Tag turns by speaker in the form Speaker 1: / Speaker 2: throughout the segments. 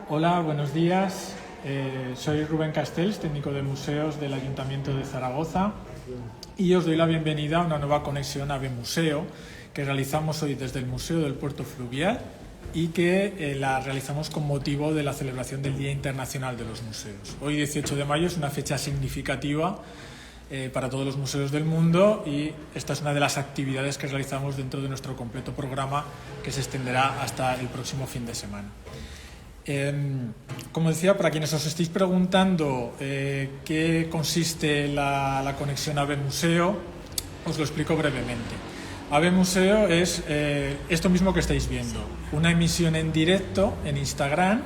Speaker 1: Hola, buenos días. Soy Rubén Castells, técnico de museos del Ayuntamiento de Zaragoza, y os doy la bienvenida a una nueva conexión AVE Museo que realizamos hoy desde el Museo del Puerto Fluvial y que la realizamos con motivo de la celebración del Día Internacional de los Museos. Hoy, 18 de mayo, es una fecha significativa para todos los museos del mundo y esta es una de las actividades que realizamos dentro de nuestro completo programa que se extenderá hasta el próximo fin de semana. Como decía, para quienes os estéis preguntando qué consiste la conexión AVE Museo, os lo explico brevemente. AVE Museo es esto mismo que estáis viendo, una emisión en directo en Instagram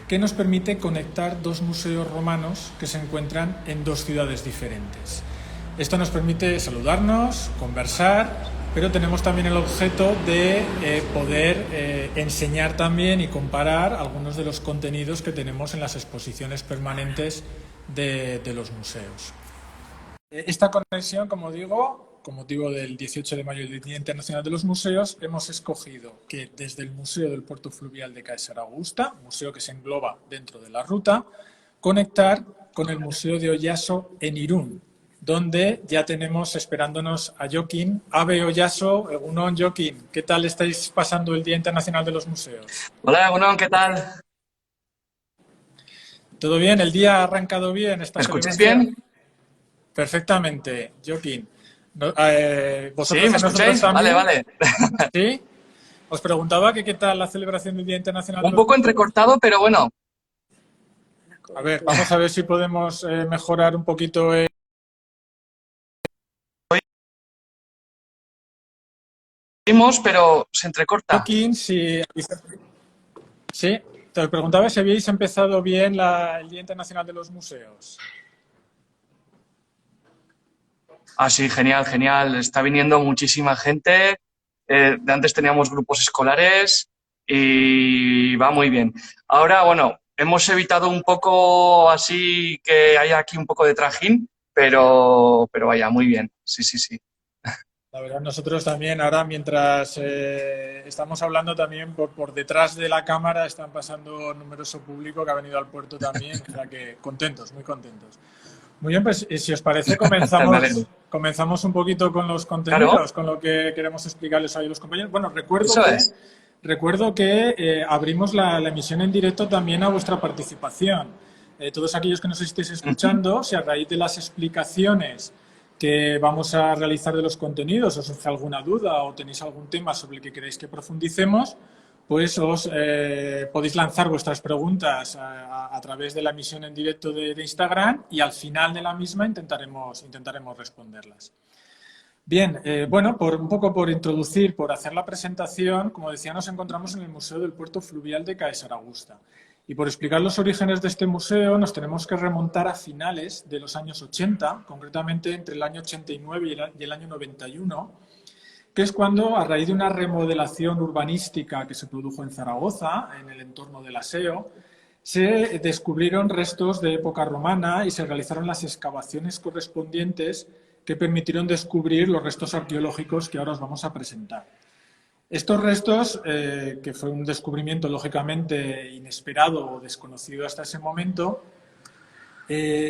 Speaker 1: que nos permite conectar dos museos romanos que se encuentran en dos ciudades diferentes. Esto nos permite saludarnos, conversar, pero tenemos también el objeto de poder enseñar también y comparar algunos de los contenidos que tenemos en las exposiciones permanentes de los museos. Esta conexión, como digo, con motivo del 18 de mayo del Día Internacional de los Museos, hemos escogido que desde el Museo del Puerto Fluvial de Caesar Augusta, museo que se engloba dentro de la ruta, conectar con el Museo de Oyaso en Irún, donde ya tenemos esperándonos a Joaquín. Ave Oyaso, Egunon, Joaquín, ¿qué tal estáis pasando el Día Internacional de los Museos?
Speaker 2: Hola, Egunon, ¿qué tal?
Speaker 1: ¿Todo bien? ¿El día ha arrancado bien esta
Speaker 2: ¿Me escucháis
Speaker 1: celebración?
Speaker 2: bien?
Speaker 1: Perfectamente, Joaquín.
Speaker 2: ¿Sí?
Speaker 1: ¿Vosotros
Speaker 2: ¿Me
Speaker 1: a nosotros
Speaker 2: escucháis? Vale,
Speaker 1: también?
Speaker 2: vale.
Speaker 1: ¿Sí? Os preguntaba que qué tal la celebración del Día Internacional de
Speaker 2: Un
Speaker 1: los
Speaker 2: poco
Speaker 1: Museos.
Speaker 2: entrecortado, pero bueno.
Speaker 1: A ver, vamos a ver si podemos mejorar un poquito.
Speaker 2: Oímos, pero se entrecorta.
Speaker 1: Joaquín, si... Sí, te preguntaba si habéis empezado bien el Día Internacional de los Museos.
Speaker 2: Ah, sí, genial, genial. Está viniendo muchísima gente. De antes teníamos grupos escolares y va muy bien. Ahora, bueno, hemos evitado un poco así que haya aquí un poco de trajín, pero vaya, muy bien. Sí, sí, sí.
Speaker 1: La verdad, nosotros también, ahora mientras estamos hablando también por detrás de la cámara, están pasando numeroso público que ha venido al puerto también, o sea que contentos, muy contentos. Muy bien, pues si os parece
Speaker 2: Me alegro.
Speaker 1: comenzamos un poquito con los
Speaker 2: Claro,
Speaker 1: contenidos, con lo que queremos explicarles hoy a los compañeros. Bueno,
Speaker 2: eso es.
Speaker 1: recuerdo que abrimos la emisión en directo también a vuestra participación. Todos aquellos que nos estéis
Speaker 2: Ujú.
Speaker 1: escuchando, si a raíz de las explicaciones que vamos a realizar de los contenidos os surge alguna duda o tenéis algún tema sobre el que queréis que profundicemos, pues os podéis lanzar vuestras preguntas a través de la emisión en directo de Instagram y al final de la misma intentaremos responderlas. Bien, bueno, un poco por introducir, por hacer la presentación, como decía, nos encontramos en el Museo del Puerto Fluvial de Caesar Augusta. Y por explicar los orígenes de este museo nos tenemos que remontar a finales de los años 80, concretamente entre el año 89 y el año 91, que es cuando, a raíz de una remodelación urbanística que se produjo en Zaragoza, en el entorno del Aseo, se descubrieron restos de época romana y se realizaron las excavaciones correspondientes que permitieron descubrir los restos arqueológicos que ahora os vamos a presentar. Estos restos, que fue un descubrimiento lógicamente inesperado o desconocido hasta ese momento,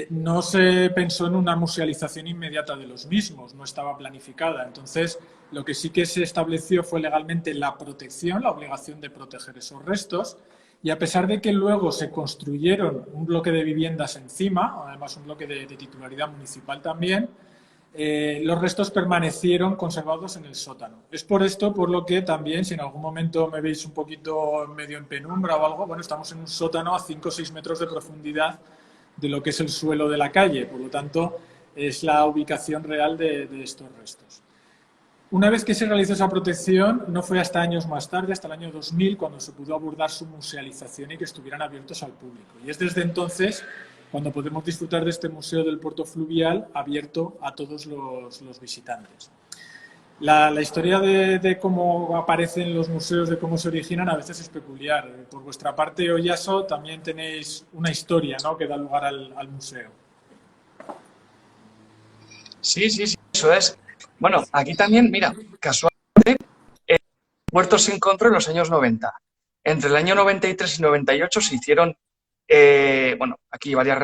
Speaker 1: no se pensó en una musealización inmediata de los mismos, no estaba planificada. Entonces, lo que sí que se estableció fue legalmente la protección, la obligación de proteger esos restos, y a pesar de que luego se construyeron un bloque de viviendas encima, además un bloque de titularidad municipal también, los restos permanecieron conservados en el sótano. Es por esto por lo que también, si en algún momento me veis un poquito medio en penumbra o algo, bueno, estamos en un sótano a 5 o 6 metros de profundidad de lo que es el suelo de la calle, por lo tanto es la ubicación real de estos restos. Una vez que se realizó esa protección, no fue hasta años más tarde, hasta el año 2000, cuando se pudo abordar su musealización y que estuvieran abiertos al público. Y es desde entonces cuando podemos disfrutar de este Museo del Puerto Fluvial abierto a todos los visitantes. La historia de cómo aparecen los museos, de cómo se originan, a veces es peculiar. Por vuestra parte, Oyaso, también tenéis una historia, ¿no?, que da lugar al museo.
Speaker 2: Sí, sí, sí, eso es. Bueno, aquí también, mira, casual, el puerto se encontró en los años 90. entre el año 93 y 98 se hicieron, bueno, aquí varias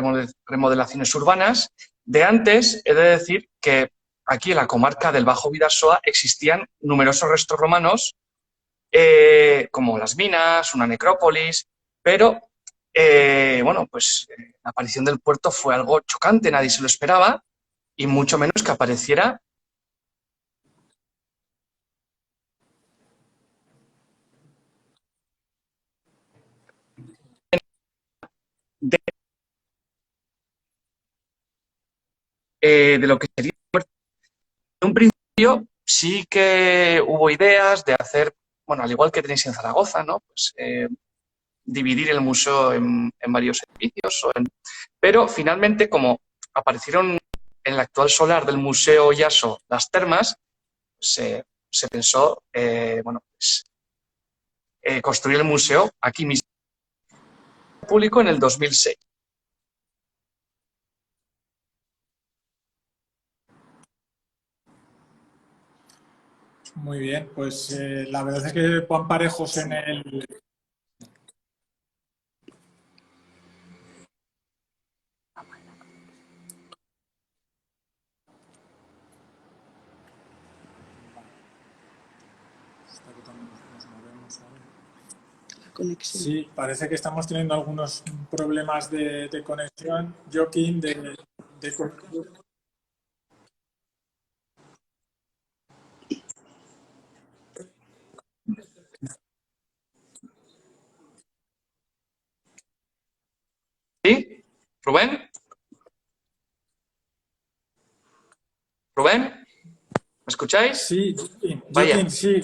Speaker 2: remodelaciones urbanas. De antes, he de decir que aquí en la comarca del Bajo Bidasoa existían numerosos restos romanos, como las minas, una necrópolis, pero, bueno, pues la aparición del puerto fue algo chocante, nadie se lo esperaba, y mucho menos que apareciera de, de lo que sería el puerto. En un principio sí que hubo ideas de hacer, bueno, al igual que tenéis en Zaragoza, ¿no? Pues dividir el museo en varios edificios, pero finalmente, como aparecieron en el actual solar del Museo Yaso las termas, se pensó, bueno, pues, construir el museo aquí mismo, público en el 2006.
Speaker 1: Muy bien, pues la verdad es que Juan Parejos en el...
Speaker 3: Conexión.
Speaker 1: Sí, parece que estamos teniendo algunos problemas de conexión. Joaquín, de conexión.
Speaker 2: ¿Sí? ¿Rubén? ¿Rubén? ¿Me escucháis?
Speaker 1: Sí,
Speaker 2: Vaya.
Speaker 1: Joaquín, sí,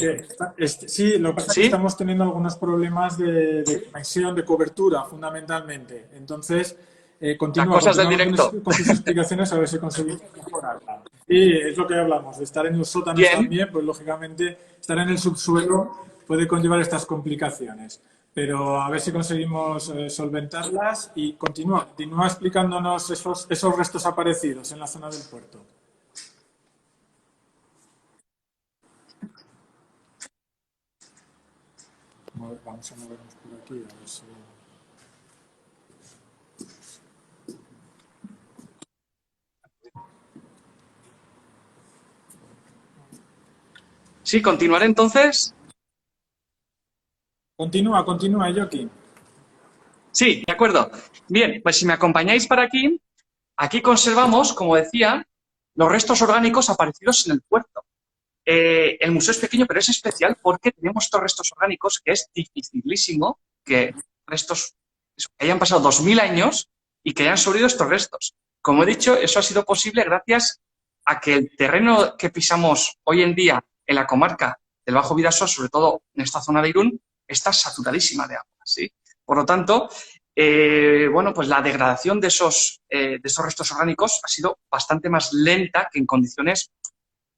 Speaker 1: sí, lo que pasa es que
Speaker 2: ¿Sí?
Speaker 1: estamos teniendo algunos problemas de conexión, de cobertura, fundamentalmente. Entonces,
Speaker 2: Las cosas del
Speaker 1: continúa
Speaker 2: directo.
Speaker 1: con tus explicaciones a ver si conseguimos mejorarla. Y es lo que hablamos, de estar en los sótanos
Speaker 2: Bien.
Speaker 1: también, pues lógicamente estar en el subsuelo puede conllevar estas complicaciones. Pero a ver si conseguimos solventarlas y continúa explicándonos esos restos aparecidos en la zona del puerto. Vamos a movernos por aquí a ver si...
Speaker 2: Sí, continuaré entonces.
Speaker 1: Continúa, Joaquín.
Speaker 2: Sí, de acuerdo. Bien, pues si me acompañáis para aquí, aquí conservamos, como decía, los restos orgánicos aparecidos en el puerto. El museo es pequeño, pero es especial porque tenemos estos restos orgánicos que es dificilísimo que restos que hayan pasado 2000 años y que hayan sobrevivido estos restos. Como he dicho, eso ha sido posible gracias a que el terreno que pisamos hoy en día en la comarca del Bajo Bidasoa, sobre todo en esta zona de Irún, está saturadísima de agua, ¿sí? Por lo tanto, bueno, pues la degradación de esos restos orgánicos ha sido bastante más lenta que en condiciones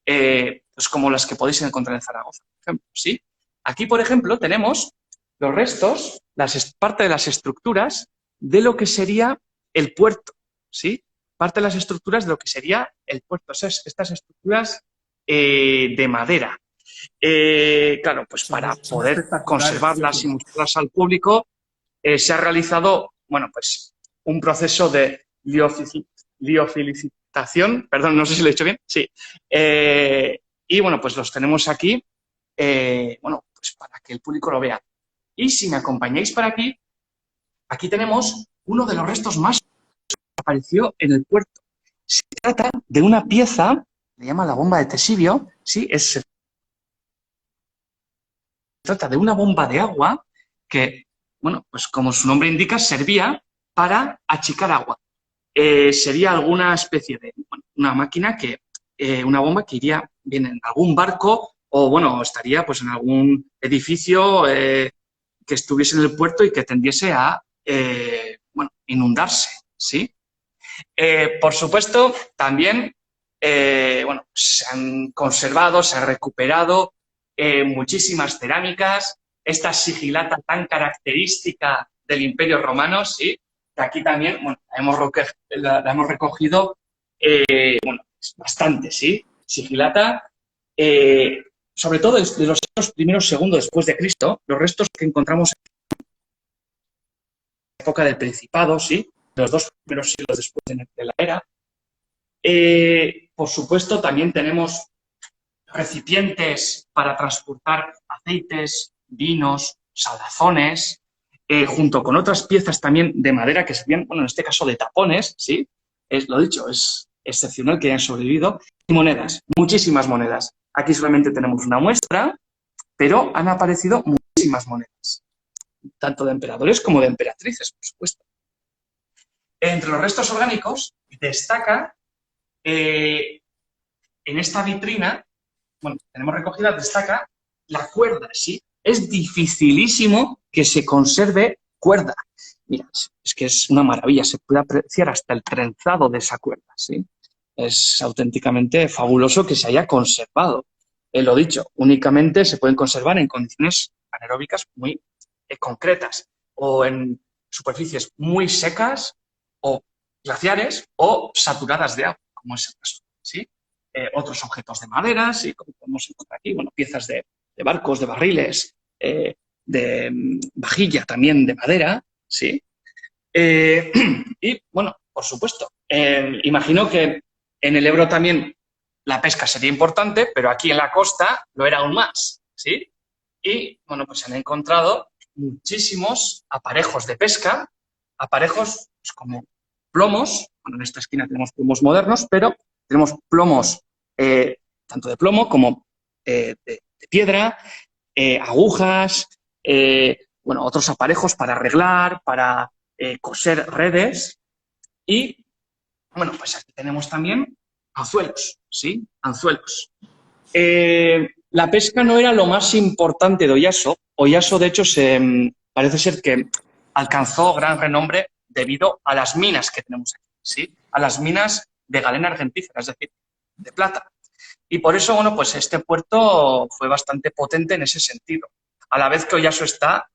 Speaker 2: pues como las que podéis encontrar en Zaragoza, por ejemplo, ¿sí? Aquí, por ejemplo, tenemos los restos, parte de las estructuras de lo que sería el puerto, ¿sí? Parte de las estructuras de lo que sería el puerto, o sea, estas estructuras de madera. Claro, pues para
Speaker 1: Son
Speaker 2: poder
Speaker 1: espectaculares,
Speaker 2: conservarlas y
Speaker 1: Joaquín.
Speaker 2: mostrarlas al público, se ha realizado, bueno, pues un proceso de liofilización, perdón, no sé si lo he dicho bien, sí. Y bueno, pues los tenemos aquí, bueno, pues para que el público lo vea. Y si me acompañáis para aquí, aquí tenemos uno de los restos más que apareció en el puerto. Se trata de una pieza, le llama la bomba de Tesibio, sí, se trata de una bomba de agua que, bueno, pues como su nombre indica, servía para achicar agua. Sería alguna especie de bueno, una máquina que, una bomba que iría bien en algún barco o, bueno, estaría pues en algún edificio que estuviese en el puerto y que tendiese a, bueno, inundarse, ¿sí? Por supuesto, también, bueno, se han conservado, se han recuperado muchísimas cerámicas, esta sigilata tan característica del Imperio Romano, ¿sí? Que aquí también, bueno, la hemos recogido, bueno, bastante, ¿sí? Sigilata, sobre todo de los primeros segundos después de Cristo, los restos que encontramos época del Principado, ¿sí? Los 2 primeros siglos después de la era. Por supuesto, también tenemos recipientes para transportar aceites, vinos, salazones, junto con otras piezas también de madera que servían, bueno, en este caso de tapones, ¿sí? Lo dicho, es excepcional que hayan sobrevivido. Y monedas, muchísimas monedas. Aquí solamente tenemos una muestra, pero han aparecido muchísimas monedas, tanto de emperadores como de emperatrices, por supuesto. Entre los restos orgánicos destaca en esta vitrina, bueno, tenemos recogida, destaca la cuerda, ¿sí? Es dificilísimo que se conserve cuerda. Mira, es que es una maravilla, se puede apreciar hasta el trenzado de esa cuerda, ¿sí? Es auténticamente fabuloso que se haya conservado. Lo dicho, únicamente se pueden conservar en condiciones anaeróbicas muy concretas o en superficies muy secas o glaciares o saturadas de agua, como es el caso, ¿sí? Otros objetos de madera, ¿sí? Como podemos encontrar aquí, bueno, piezas de barcos, de barriles, de vajilla también de madera, ¿sí? Y, bueno, por supuesto, imagino que en el Ebro también la pesca sería importante, pero aquí en la costa lo era aún más, ¿sí? Y, bueno, pues se han encontrado muchísimos aparejos de pesca, aparejos pues, como plomos, bueno, en esta esquina tenemos plomos modernos, pero tenemos plomos tanto de plomo como de piedra, agujas, bueno, otros aparejos para arreglar, para coser redes y, bueno, pues aquí tenemos también anzuelos, ¿sí? Anzuelos. La pesca no era lo más importante de Oyaso. Oyaso, de hecho, parece ser que alcanzó gran renombre debido a las minas que tenemos aquí, ¿sí? A las minas de galena argentífera, es decir, de plata. Y por eso, bueno, pues este puerto fue bastante potente en ese sentido. A la vez que Oyaso está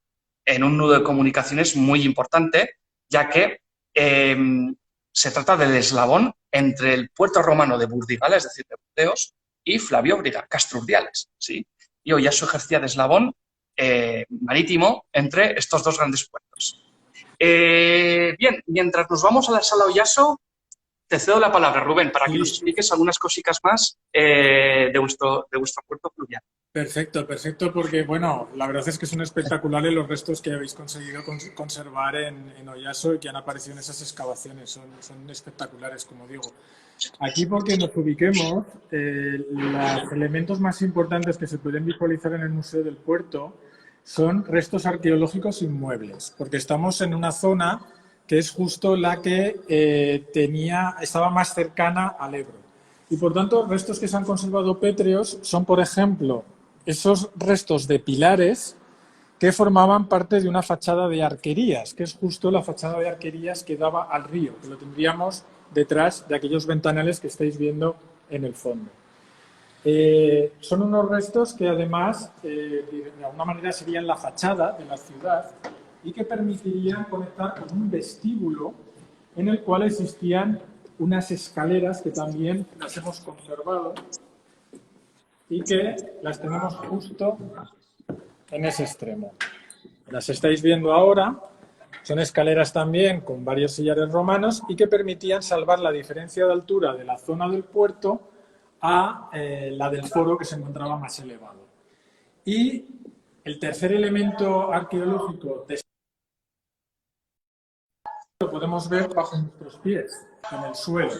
Speaker 2: en un nudo de comunicaciones muy importante, ya que se trata del eslabón entre el puerto romano de Burdigala, es decir, de Burdeos, y Flavio-Briga, Castro Urdiales, ¿sí? Y Oyaso ejercía de eslabón marítimo entre estos dos grandes puertos. Bien, mientras nos vamos a la sala Oyaso, te cedo la palabra, Rubén, para que nos expliques algunas cositas más de vuestro puerto fluvial.
Speaker 1: Perfecto, perfecto, porque, bueno, la verdad es que son espectaculares los restos que habéis conseguido conservar en Oyaso y que han aparecido en esas excavaciones. Son espectaculares, como digo. Aquí, porque nos ubiquemos, los elementos más importantes que se pueden visualizar en el Museo del Puerto son restos arqueológicos inmuebles, porque estamos en una zona que es justo la que estaba más cercana al Ebro. Y, por tanto, restos que se han conservado pétreos son, por ejemplo, esos restos de pilares que formaban parte de una fachada de arquerías, que es justo la fachada de arquerías que daba al río, que lo tendríamos detrás de aquellos ventanales que estáis viendo en el fondo. Son unos restos que además, de alguna manera, serían la fachada de la ciudad y que permitirían conectar con un vestíbulo en el cual existían unas escaleras que también las hemos conservado y que las tenemos justo en ese extremo. Las estáis viendo ahora, son escaleras también con varios sillares romanos y que permitían salvar la diferencia de altura de la zona del puerto a la del foro, que se encontraba más elevado. Y el tercer elemento arqueológico lo podemos ver bajo nuestros pies, en el suelo.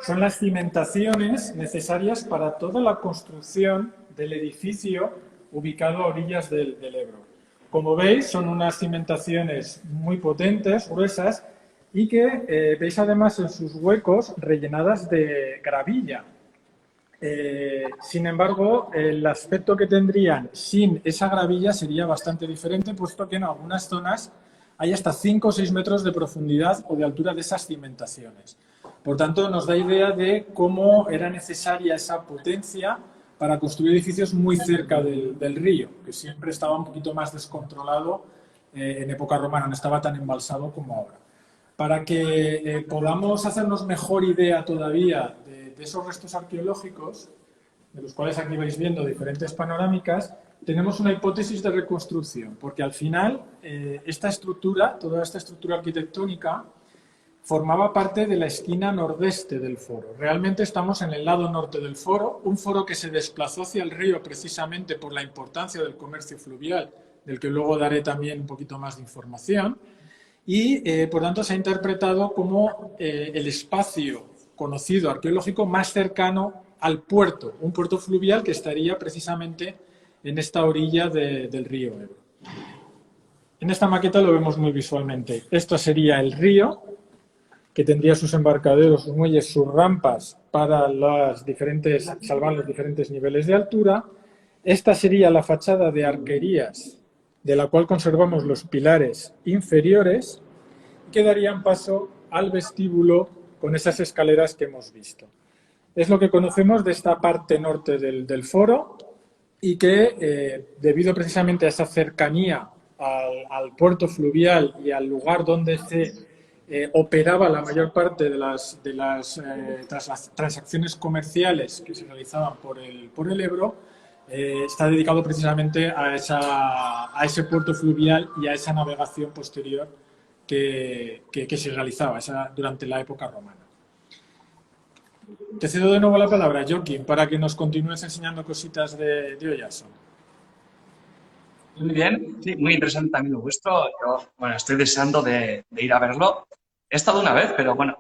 Speaker 1: Son las cimentaciones necesarias para toda la construcción del edificio ubicado a orillas del Ebro. Como veis, son unas cimentaciones muy potentes, gruesas, y que veis además en sus huecos rellenadas de gravilla. Sin embargo, el aspecto que tendrían sin esa gravilla sería bastante diferente, puesto que en algunas zonas hay hasta 5 o 6 metros de profundidad o de altura de esas cimentaciones. Por tanto, nos da idea de cómo era necesaria esa potencia para construir edificios muy cerca del río, que siempre estaba un poquito más descontrolado en época romana, no estaba tan embalsado como ahora. Para que podamos hacernos mejor idea todavía de esos restos arqueológicos, de los cuales aquí vais viendo diferentes panorámicas, tenemos una hipótesis de reconstrucción, porque al final esta estructura, toda esta estructura arquitectónica, formaba parte de la esquina nordeste del foro. Realmente estamos en el lado norte del foro, un foro que se desplazó hacia el río precisamente por la importancia del comercio fluvial, del que luego daré también un poquito más de información, y por tanto se ha interpretado como el espacio conocido arqueológico más cercano al puerto, un puerto fluvial que estaría precisamente en esta orilla del río Ebro. En esta maqueta lo vemos muy visualmente. Esto sería el río, que tendría sus embarcaderos, sus muelles, sus rampas para salvar los diferentes niveles de altura. Esta sería la fachada de arquerías, de la cual conservamos los pilares inferiores, que darían paso al vestíbulo con esas escaleras que hemos visto. Es lo que conocemos de esta parte norte del foro y que, debido precisamente a esa cercanía al puerto fluvial y al lugar donde se operaba la mayor parte de las transacciones comerciales que se realizaban por el Ebro, está dedicado precisamente a ese puerto fluvial y a esa navegación posterior que se realizaba durante la época romana. Te cedo de nuevo la palabra, Joaquín, para que nos continúes enseñando cositas de Oyaso.
Speaker 2: Muy bien, sí, muy interesante también lo vuestro. Yo, bueno, estoy deseando de ir a verlo. He estado una vez, pero bueno,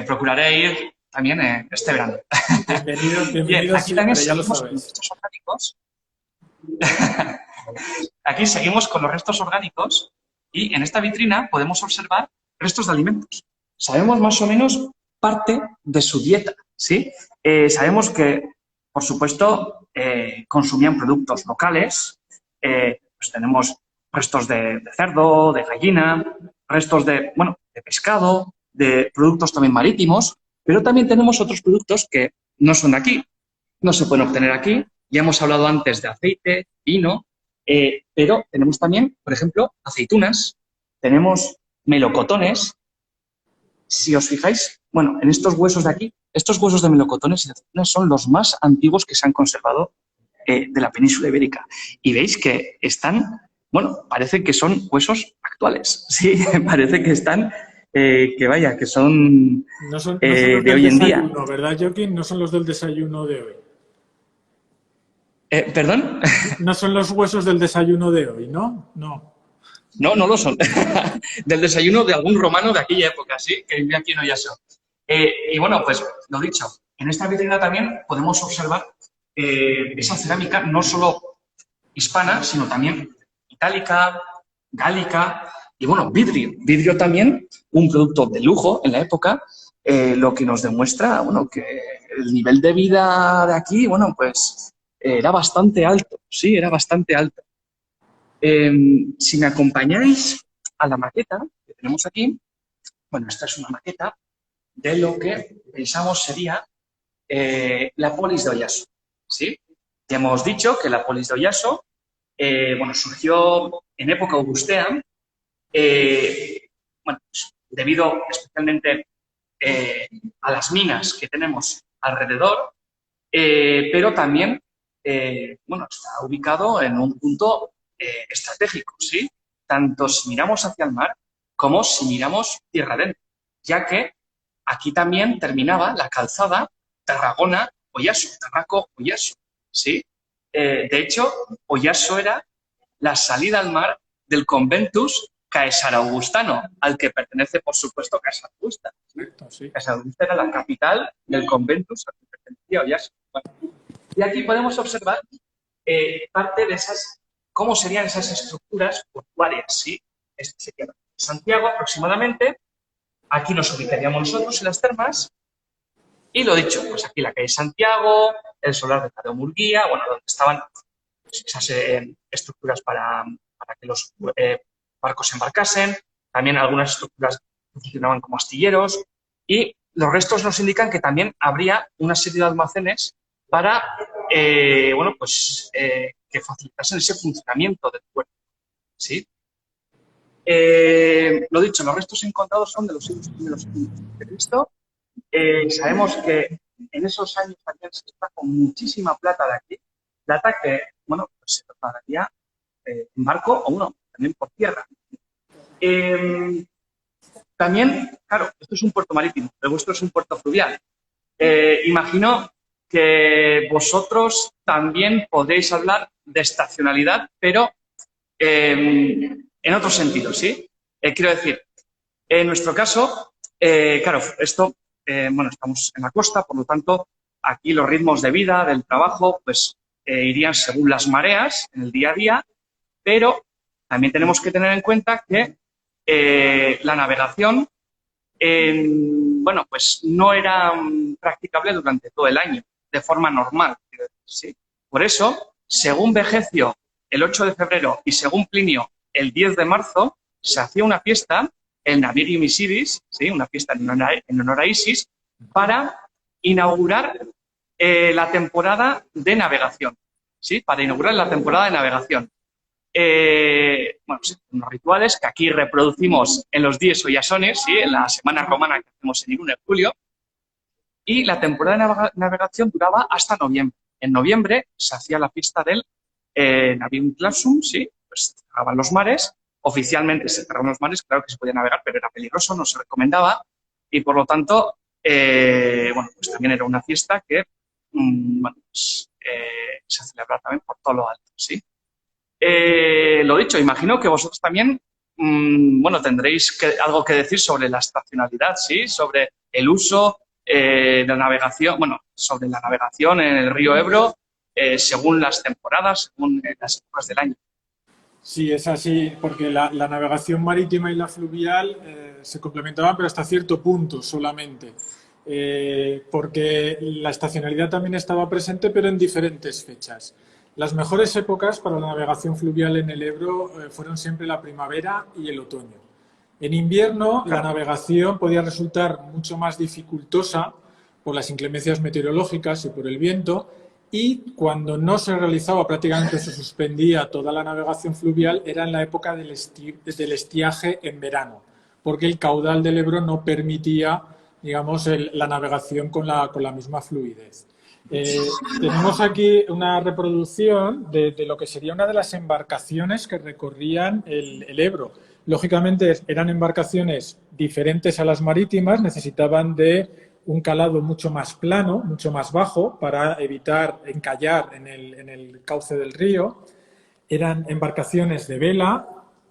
Speaker 2: procuraré ir también este verano.
Speaker 1: Bienvenido
Speaker 2: Bien, aquí también
Speaker 1: ya lo
Speaker 2: seguimos
Speaker 1: sabes.
Speaker 2: con los restos orgánicos. Aquí seguimos con los restos orgánicos y en esta vitrina podemos observar restos de alimentos. Sabemos más o menos parte de su dieta, ¿sí? Sabemos que, por supuesto, consumían productos locales. Pues tenemos restos de cerdo, de gallina, restos de pescado, de productos también marítimos, pero también tenemos otros productos que no son de aquí, no se pueden obtener aquí. Ya hemos hablado antes de aceite, vino, pero tenemos también, por ejemplo, aceitunas, tenemos melocotones. Si os fijáis, bueno, en estos huesos de aquí, estos huesos de melocotones y aceitunas son los más antiguos que se han conservado de la península ibérica. Y veis que están, bueno, parece que son huesos actuales, sí, parece que están, que son
Speaker 1: No son
Speaker 2: de hoy en día.
Speaker 1: ¿Verdad, Joaquín? No son los del desayuno de hoy.
Speaker 2: ¿Perdón?
Speaker 1: No son los huesos del desayuno de hoy, ¿no? No.
Speaker 2: No, no lo son. Del desayuno de algún romano de aquella época, sí, que vivía aquí en Oyaso. Y bueno, pues lo dicho, en esta vitrina también podemos observar esa cerámica no solo hispana, sino también itálica, gálica y bueno, vidrio. Vidrio también, un producto de lujo en la época, lo que nos demuestra, bueno, que el nivel de vida de aquí, bueno, pues era bastante alto, sí, era bastante alto. Si me acompañáis a la maqueta que tenemos aquí, bueno, esta es una maqueta de lo que pensamos sería la polis de Oyaso, ¿sí? Ya hemos dicho que la polis de Oyaso, bueno, surgió en época augustea, bueno, debido especialmente a las minas que tenemos alrededor, pero también, bueno, está ubicado en un punto estratégico, ¿sí? Tanto si miramos hacia el mar como si miramos tierra adentro, ya que aquí también terminaba la calzada Tarragona-Oyaso, Tarraco-Oyaso, ¿sí? De hecho, Oyaso era la salida al mar del Conventus Caesar-Augustano, al que pertenece, por supuesto, Casa Augusta.
Speaker 1: Correcto, sí.
Speaker 2: Casa Augusta era la capital del Conventus al que pertenecía Oyaso. Bueno, y aquí podemos observar parte de esas, cómo serían esas estructuras portuarias, ¿sí? Este sería Santiago aproximadamente. Aquí nos ubicaríamos nosotros en las termas. Y lo dicho, pues aquí la calle Santiago, el solar de Tadeo Murguía, bueno, donde estaban esas estructuras para que los barcos se embarcasen, también algunas estructuras que funcionaban como astilleros, y los restos nos indican que también habría una serie de almacenes para, bueno, pues que facilitasen ese funcionamiento del puerto, ¿sí? Lo dicho, los restos encontrados son de los siglos I de Cristo. Sabemos que en esos años también se extrajo muchísima plata de aquí, plata que bueno, pues se trasladaría en barco o uno, también por tierra. También, claro, esto es un puerto marítimo, el vuestro es un puerto fluvial. Imagino que vosotros también podéis hablar de estacionalidad, pero en otro sentido, ¿sí? Quiero decir, en nuestro caso, claro, esto, bueno, estamos en la costa, por lo tanto, aquí los ritmos de vida, del trabajo, pues irían según las mareas en el día a día, pero también tenemos que tener en cuenta que la navegación, bueno, pues no era practicable durante todo el año, de forma normal, quiero decir, ¿sí? Por eso, según Vegecio, el 8 de febrero, y según Plinio, el 10 de marzo, se hacía una fiesta, el Navirium Isidis, ¿sí? Una fiesta en honor a Isis, para inaugurar la temporada de navegación, ¿sí? Para inaugurar la temporada de navegación. Bueno, sí, unos rituales que aquí reproducimos en los dies o iasones, ¿sí? En la semana romana que hacemos en Irún en julio, y la temporada de navegación duraba hasta noviembre. En noviembre se hacía la fiesta del Navirium Clausum, ¿sí? Pues se cerraban los mares, oficialmente se cerraban los mares, claro que se podía navegar, pero era peligroso, no se recomendaba, y por lo tanto, bueno, pues también era una fiesta que, bueno, pues, se celebraba también por todo lo alto, ¿sí? Lo dicho, imagino que vosotros también, bueno, tendréis algo que decir sobre la estacionalidad, ¿sí? Sobre el uso de la navegación, bueno, sobre la navegación en el río Ebro, según las temporadas, según las épocas del año.
Speaker 1: Sí, es así, porque la navegación marítima y la fluvial se complementaban, pero hasta cierto punto solamente. Porque la estacionalidad también estaba presente, pero en diferentes fechas. Las mejores épocas para la navegación fluvial en el Ebro fueron siempre la primavera y el otoño. En invierno, la navegación podía resultar mucho más dificultosa por las inclemencias meteorológicas y por el viento, y cuando no se realizaba, prácticamente se suspendía toda la navegación fluvial, era en la época del estiaje en verano, porque el caudal del Ebro no permitía, digamos, la navegación con la misma fluidez. Tenemos aquí una reproducción de lo que sería una de las embarcaciones que recorrían el Ebro. Lógicamente eran embarcaciones diferentes a las marítimas, necesitaban de un calado mucho más plano, mucho más bajo, para evitar encallar en el cauce del río. Eran embarcaciones de vela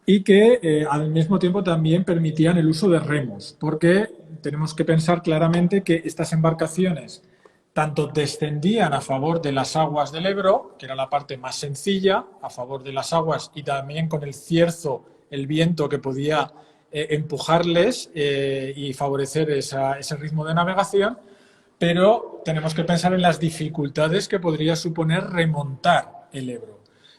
Speaker 1: y que al mismo tiempo también permitían el uso de remos, porque tenemos que pensar claramente que estas embarcaciones tanto descendían a favor de las aguas del Ebro, que era la parte más sencilla, a favor de las aguas, y también con el cierzo, el viento que podía empujarles y favorecer ese ritmo de navegación, pero tenemos que pensar en las dificultades que podría suponer remontar el Ebro,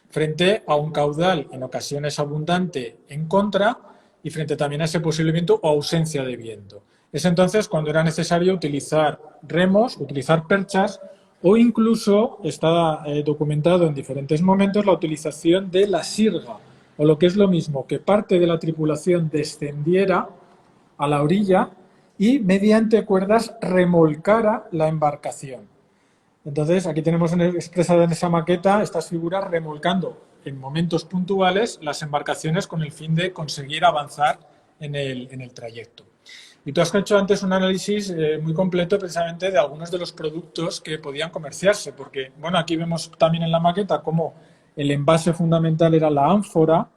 Speaker 1: frente a un caudal en ocasiones abundante en contra y frente también a ese posible viento o ausencia de viento. Es entonces cuando era necesario utilizar remos, utilizar perchas, o incluso está documentado en diferentes momentos la utilización de la sirga, o lo que es lo mismo, que parte de la tripulación descendiera a la orilla y mediante cuerdas remolcara la embarcación. Entonces, aquí tenemos expresada en esa maqueta estas figuras remolcando en momentos puntuales las embarcaciones con el fin de conseguir avanzar en el trayecto. Y tú has hecho antes un análisis muy completo precisamente de algunos de los productos que podían comerciarse, porque, bueno, aquí vemos también en la maqueta cómo el envase fundamental era la ánfora,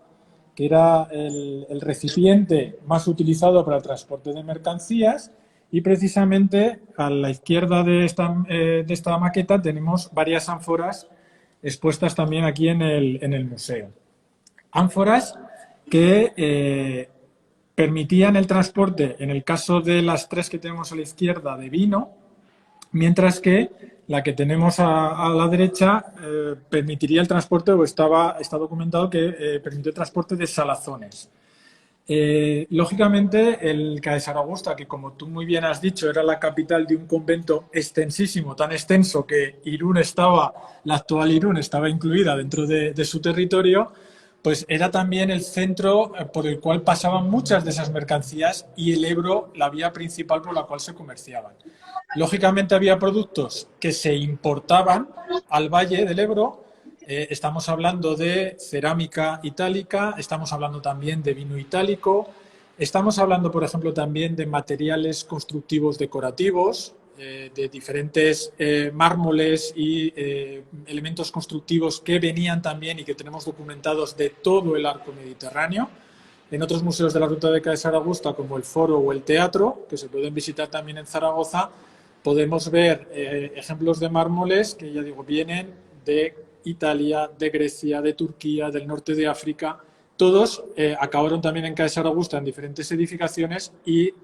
Speaker 1: que era el recipiente más utilizado para el transporte de mercancías, y precisamente a la izquierda de esta maqueta tenemos varias ánforas expuestas también aquí en el museo. Ánforas que permitían el transporte, en el caso de las tres que tenemos a la izquierda, de vino, mientras que la que tenemos a la derecha permitiría el transporte, o está documentado que permitió el transporte de salazones. Lógicamente, el CAE Zaragoza, que como tú muy bien has dicho, era la capital de un convento extensísimo, tan extenso que la actual Irún estaba incluida dentro de su territorio, pues era también el centro por el cual pasaban muchas de esas mercancías y el Ebro la vía principal por la cual se comerciaban. Lógicamente había productos que se importaban al valle del Ebro estamos hablando de cerámica itálica, estamos hablando también de vino itálico, estamos hablando, por ejemplo, también de materiales constructivos decorativos, de diferentes mármoles y elementos constructivos que venían también y que tenemos documentados de todo el arco mediterráneo. En otros museos de la Ruta de Caesar Augusta, como el Foro o el Teatro, que se pueden visitar también en Zaragoza, podemos ver ejemplos de mármoles que, ya digo, vienen de Italia, de Grecia, de Turquía, del norte de África. Todos acabaron también en Caesar Augusta en diferentes edificaciones y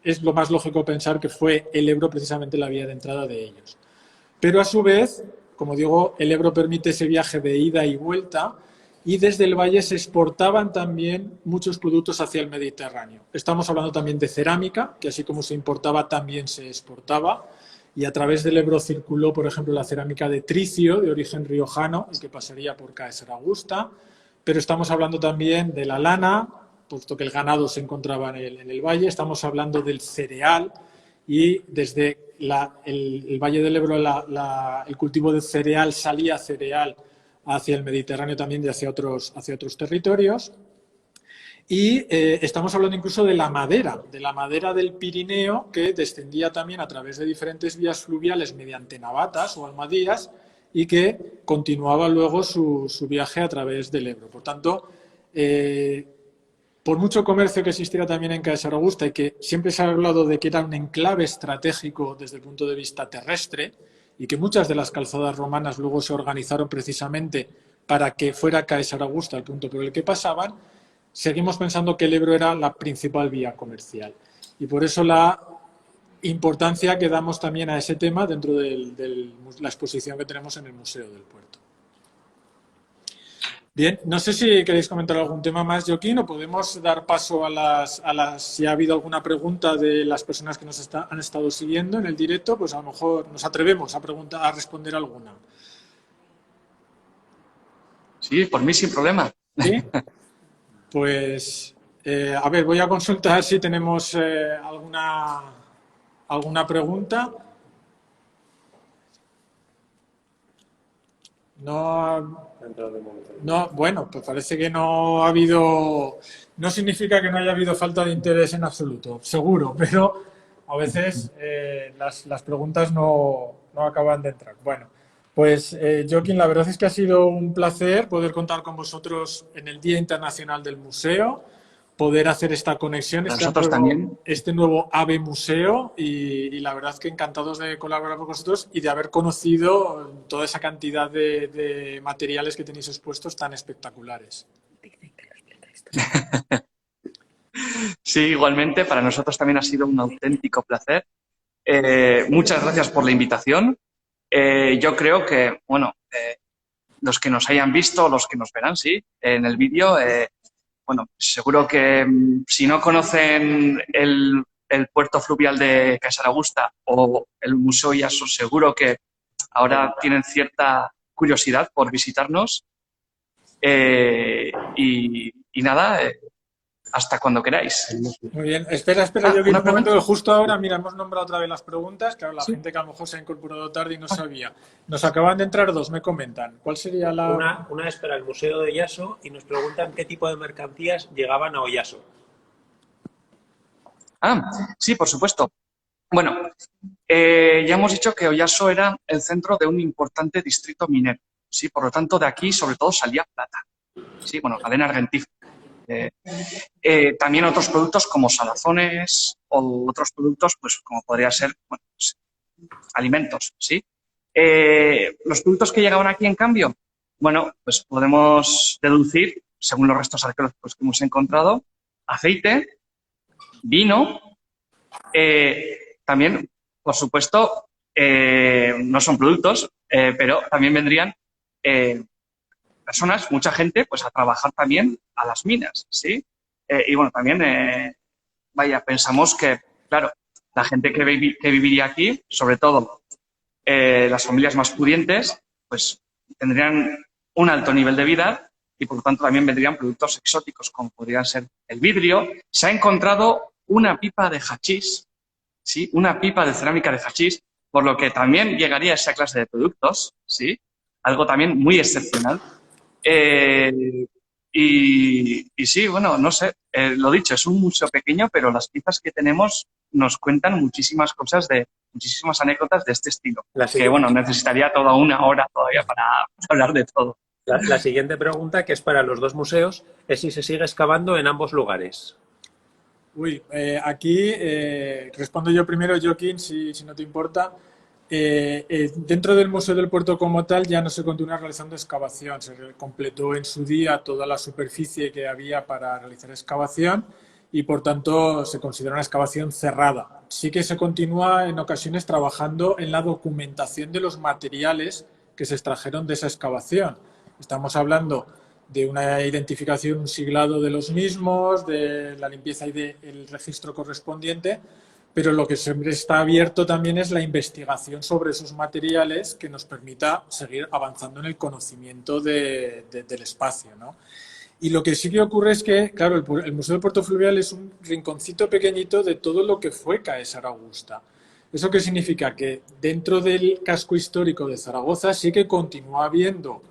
Speaker 1: es lo más lógico pensar que fue el Ebro precisamente la vía de entrada de ellos. Pero a su vez, como digo, el Ebro permite ese viaje de ida y vuelta y desde el valle se exportaban también muchos productos hacia el Mediterráneo. Estamos hablando también de cerámica, que así como se importaba, también se exportaba. Y a través del Ebro circuló, por ejemplo, la cerámica de Tricio, de origen riojano, y que pasaría por Caesar Augusta. Pero estamos hablando también de la lana, puesto que el ganado se encontraba en el valle. Estamos hablando del cereal y desde el Valle del Ebro el cultivo de cereal salía cereal hacia el Mediterráneo también y hacia otros territorios. Y estamos hablando incluso de la madera del Pirineo, que descendía también a través de diferentes vías fluviales mediante navatas o almadías y que continuaba luego su viaje a través del Ebro. Por tanto, por mucho comercio que existiera también en Caesar Augusta y que siempre se ha hablado de que era un enclave estratégico desde el punto de vista terrestre y que muchas de las calzadas romanas luego se organizaron precisamente para que fuera Caesar Augusta el punto por el que pasaban, seguimos pensando que el Ebro era la principal vía comercial. Y por eso la importancia que damos también a ese tema dentro de la exposición que tenemos en el Museo del Puerto. Bien, no sé si queréis comentar algún tema más, Joaquín, o podemos dar paso si ha habido alguna pregunta de las personas que nos han estado siguiendo en el directo, pues a lo mejor nos atrevemos a responder alguna.
Speaker 2: Sí, por mí sin problema.
Speaker 1: ¿Sí? Pues, a ver, voy a consultar si tenemos alguna pregunta. No, bueno, pues parece que no ha habido, no significa que no haya habido falta de interés en absoluto, seguro, pero a veces las preguntas no acaban de entrar. Bueno, pues Joaquín, la verdad es que ha sido un placer poder contar con vosotros en el Día Internacional del Museo, poder hacer esta conexión, este nuevo AVE Museo y la verdad que encantados de colaborar con vosotros y de haber conocido toda esa cantidad de materiales que tenéis expuestos tan espectaculares.
Speaker 2: Sí, igualmente, para nosotros también ha sido un auténtico placer. Muchas gracias por la invitación. Yo creo que, bueno, los que nos hayan visto, los que nos verán, sí, en el vídeo, bueno, seguro que si no conocen el puerto fluvial de Caesar Augusta o el Museo Yasso, seguro que ahora tienen cierta curiosidad por visitarnos. Y nada, hasta cuando queráis.
Speaker 1: Muy bien. Espera, yo un momento, justo ahora, mira, hemos nombrado otra vez las preguntas, claro, la gente que a lo mejor se ha incorporado tarde y no sabía. Nos acaban de entrar dos, me comentan. ¿Cuál sería la...?
Speaker 4: Una es para el Museo de Oyaso y nos preguntan qué tipo de mercancías llegaban a Oyaso.
Speaker 2: Sí, por supuesto. Bueno, ya hemos dicho que Oyaso era el centro de un importante distrito minero. Sí, por lo tanto, de aquí sobre todo salía plata. Sí, bueno, cadena argentífera. También otros productos como salazones o otros productos, pues como podría ser, bueno, pues, alimentos, ¿sí? Los productos que llegaban aquí, en cambio, bueno, pues podemos deducir, según los restos arqueológicos que hemos encontrado, aceite, vino, también, por supuesto, no son productos, pero también vendrían personas, mucha gente, pues a trabajar también a las minas, ¿sí? Y bueno, también, pensamos que, claro, la gente que viviría aquí, sobre todo las familias más pudientes, pues tendrían un alto nivel de vida y por lo tanto también vendrían productos exóticos como podrían ser el vidrio. Se ha encontrado una pipa de hachís, ¿sí? Una pipa de cerámica de hachís, por lo que también llegaría a esa clase de productos, ¿sí? algo también muy excepcional. Y sí, bueno, no sé, lo dicho, es un museo pequeño, pero las piezas que tenemos nos cuentan muchísimas cosas, muchísimas anécdotas de este estilo.
Speaker 4: La
Speaker 2: Que, bueno,
Speaker 4: siguiente,
Speaker 2: necesitaría toda una hora todavía para hablar de todo.
Speaker 4: la siguiente pregunta, que es para los dos museos, es si se sigue excavando en ambos lugares.
Speaker 1: Uy, aquí respondo yo primero, Joaquín, si no te importa. Dentro del Museo del Puerto como tal ya no se continúa realizando excavación, se completó en su día toda la superficie que había para realizar excavación y por tanto se considera una excavación cerrada. Sí que se continúa en ocasiones trabajando en la documentación de los materiales que se extrajeron de esa excavación. Estamos hablando de una identificación, un siglado de los mismos, de la limpieza y del registro correspondiente, pero lo que siempre está abierto también es la investigación sobre esos materiales que nos permita seguir avanzando en el conocimiento del espacio, ¿no? Y lo que sí que ocurre es que, claro, el Museo del Puerto Fluvial es un rinconcito pequeñito de todo lo que fue CAE Zaragoza. ¿Eso qué significa? Que dentro del casco histórico de Zaragoza sí que continúa habiendo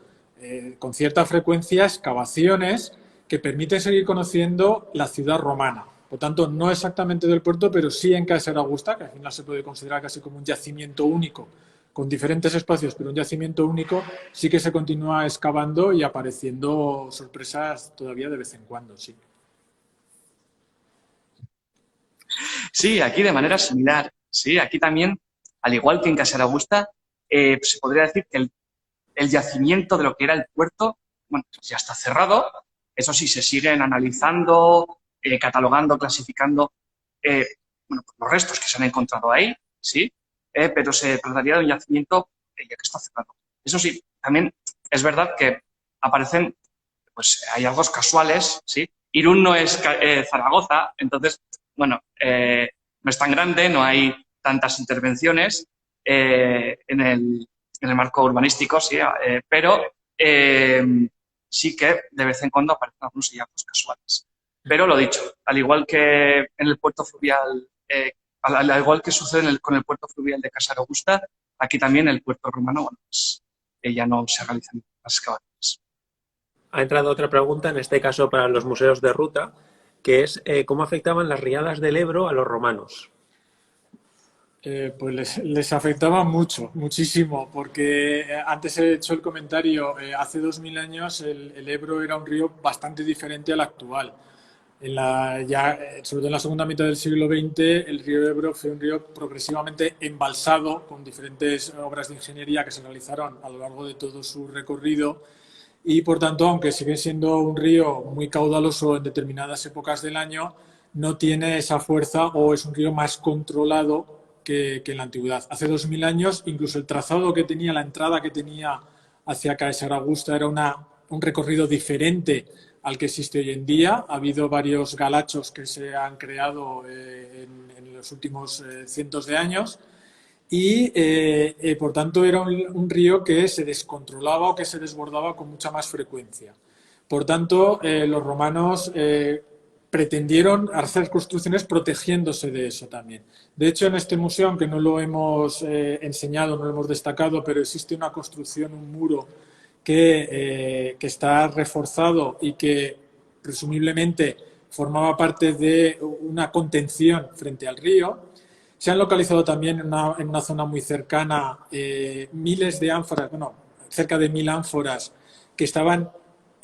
Speaker 1: con cierta frecuencia excavaciones que permiten seguir conociendo la ciudad romana. Por tanto, no exactamente del puerto, pero sí en Casa Augusta, que al final se puede considerar casi como un yacimiento único, con diferentes espacios, pero un yacimiento único, sí que se continúa excavando y apareciendo sorpresas todavía de vez en cuando, sí.
Speaker 2: Sí, aquí de manera similar. Sí, aquí también, al igual que en Casa Augusta, se podría decir que el yacimiento de lo que era el puerto, bueno, ya está cerrado. Eso sí, se siguen analizando, catalogando, clasificando bueno, pues los restos que se han encontrado ahí, sí, pero se trataría de un yacimiento ya que está cerrado. Eso sí, también es verdad que aparecen, pues hay hallazgos casuales, sí. Irún no es Zaragoza, entonces, bueno, no es tan grande, no hay tantas intervenciones en el marco urbanístico, sí, pero sí que de vez en cuando aparecen algunos hallazgos casuales. Pero lo dicho, al igual que en el puerto fluvial, al igual que sucede con el puerto fluvial de Casa Augusta, aquí también el puerto romano, bueno, pues ya no se realizan las excavaciones.
Speaker 4: Ha entrado otra pregunta, en este caso para los museos de ruta, que es cómo afectaban las riadas del Ebro a los romanos.
Speaker 1: Pues les afectaba mucho, muchísimo, porque antes he hecho el comentario, hace 2000 años el Ebro era un río bastante diferente al actual. Sobre todo en la segunda mitad del siglo XX, el río Ebro fue un río progresivamente embalsado con diferentes obras de ingeniería que se realizaron a lo largo de todo su recorrido y, por tanto, aunque sigue siendo un río muy caudaloso en determinadas épocas del año, no tiene esa fuerza o es un río más controlado que en la antigüedad. Hace 2000 años, incluso el trazado que tenía, la entrada que tenía hacia Caesar Augusta era un recorrido diferente al que existe hoy en día. Ha habido varios galachos que se han creado en los últimos cientos de años y, por tanto, era un río que se descontrolaba o que se desbordaba con mucha más frecuencia. Por tanto, los romanos pretendieron hacer construcciones protegiéndose de eso también. De hecho, en este museo, aunque no lo hemos enseñado, no lo hemos destacado, pero existe una construcción, un muro que está reforzado y que presumiblemente formaba parte de una contención frente al río. Se han localizado también en una zona muy cercana miles de ánforas, bueno, cerca de 1000 ánforas que estaban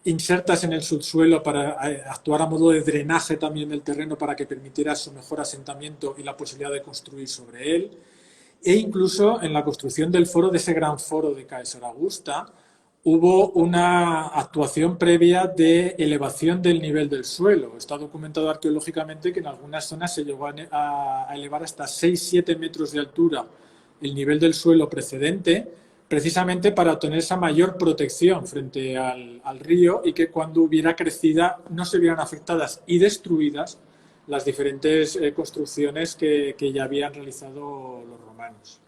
Speaker 1: insertas en el subsuelo para actuar a modo de drenaje también del terreno para que permitiera su mejor asentamiento y la posibilidad de construir sobre él. E incluso en la construcción del foro, de ese gran foro de Caesar Augusta, hubo una actuación previa de elevación del nivel del suelo. Está documentado arqueológicamente que en algunas zonas se llegó a elevar hasta 6-7 metros de altura el nivel del suelo precedente, precisamente para obtener esa mayor protección frente al río y que cuando hubiera crecida no se vieran afectadas y destruidas las diferentes construcciones que ya habían realizado los romanos.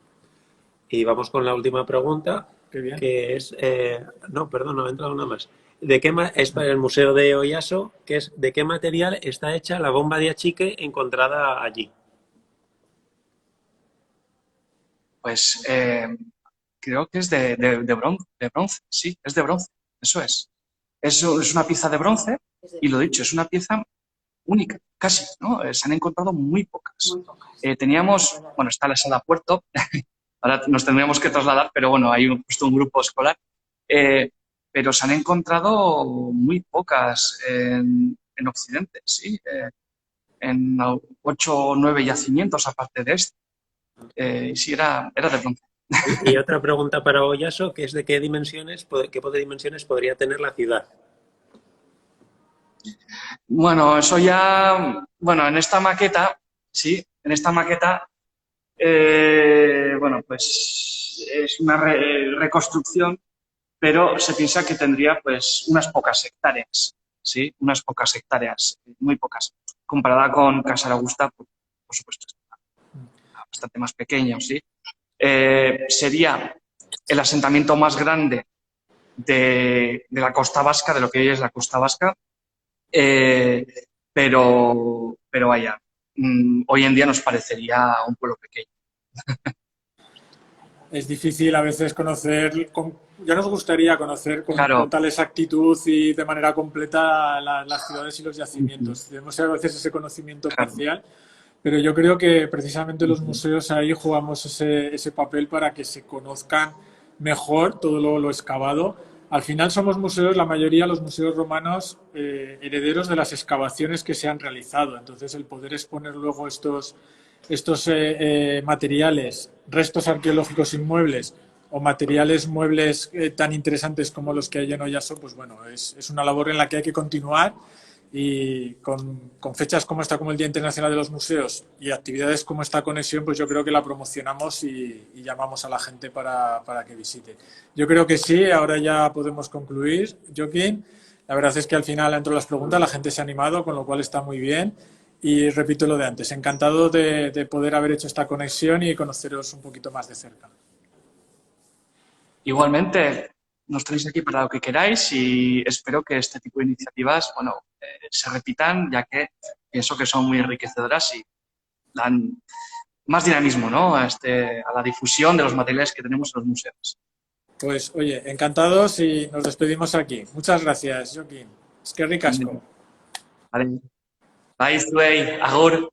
Speaker 4: Y vamos con la última pregunta,
Speaker 1: Qué bien.
Speaker 4: que es... no, perdón, no ha entrado una más. Es para el Museo de Oyaso, que es ¿de qué material está hecha la bomba de achique encontrada allí?
Speaker 2: Pues creo que es de bronce, sí, es de bronce, eso es. Es una pieza de bronce y lo dicho, es una pieza única, casi, ¿no? Se han encontrado muy pocas. Teníamos, bueno, está la sala Puerto, ahora nos tendríamos que trasladar, pero bueno, hay justo un grupo escolar, pero se han encontrado muy pocas en Occidente, sí, en 8 o 9 yacimientos aparte de este. Y sí, era de bronce.
Speaker 4: Y otra pregunta para Oyaso, que es de qué dimensiones, qué de dimensiones podría tener la ciudad.
Speaker 2: Bueno, eso ya, bueno, en esta maqueta, sí, en esta maqueta, bueno, pues es una reconstrucción, pero se piensa que tendría pues unas pocas hectáreas, sí, unas pocas hectáreas, muy pocas, comparada con Casa Augusta, por supuesto, bastante más pequeño, sí. Sería el asentamiento más grande de la costa vasca, de lo que hoy es la costa vasca, pero vaya, hoy en día nos parecería un pueblo pequeño.
Speaker 1: Es difícil a veces conocer, ya nos gustaría conocer con
Speaker 2: Claro.
Speaker 1: total exactitud y de manera completa las ciudades y los yacimientos. Tenemos a veces ese conocimiento parcial, pero yo creo que precisamente los museos ahí jugamos ese papel para que se conozcan mejor todo lo excavado. Al final somos museos, la mayoría los museos romanos, herederos de las excavaciones que se han realizado. Entonces el poder exponer luego estos materiales, restos arqueológicos inmuebles o materiales muebles tan interesantes como los que hay en Oyaso, pues bueno, es una labor en la que hay que continuar y con fechas como esta, como el Día Internacional de los Museos y actividades como esta conexión, pues yo creo que la promocionamos y llamamos a la gente para que visite. Yo creo que sí, ahora ya podemos concluir, Joaquín. La verdad es que al final, entre las preguntas, la gente se ha animado, con lo cual está muy bien. Y repito lo de antes, encantado de poder haber hecho esta conexión y conoceros un poquito más de cerca.
Speaker 2: Igualmente, nos tenéis aquí para lo que queráis y espero que este tipo de iniciativas, bueno, se repitan, ya que pienso que son muy enriquecedoras y dan más dinamismo, ¿no? a la difusión de los materiales que tenemos en los museos.
Speaker 1: Pues, oye, encantados y nos despedimos aquí. Muchas gracias, Joaquín. Es que ricasco.
Speaker 2: Vale. Bye, Zuei. Agur.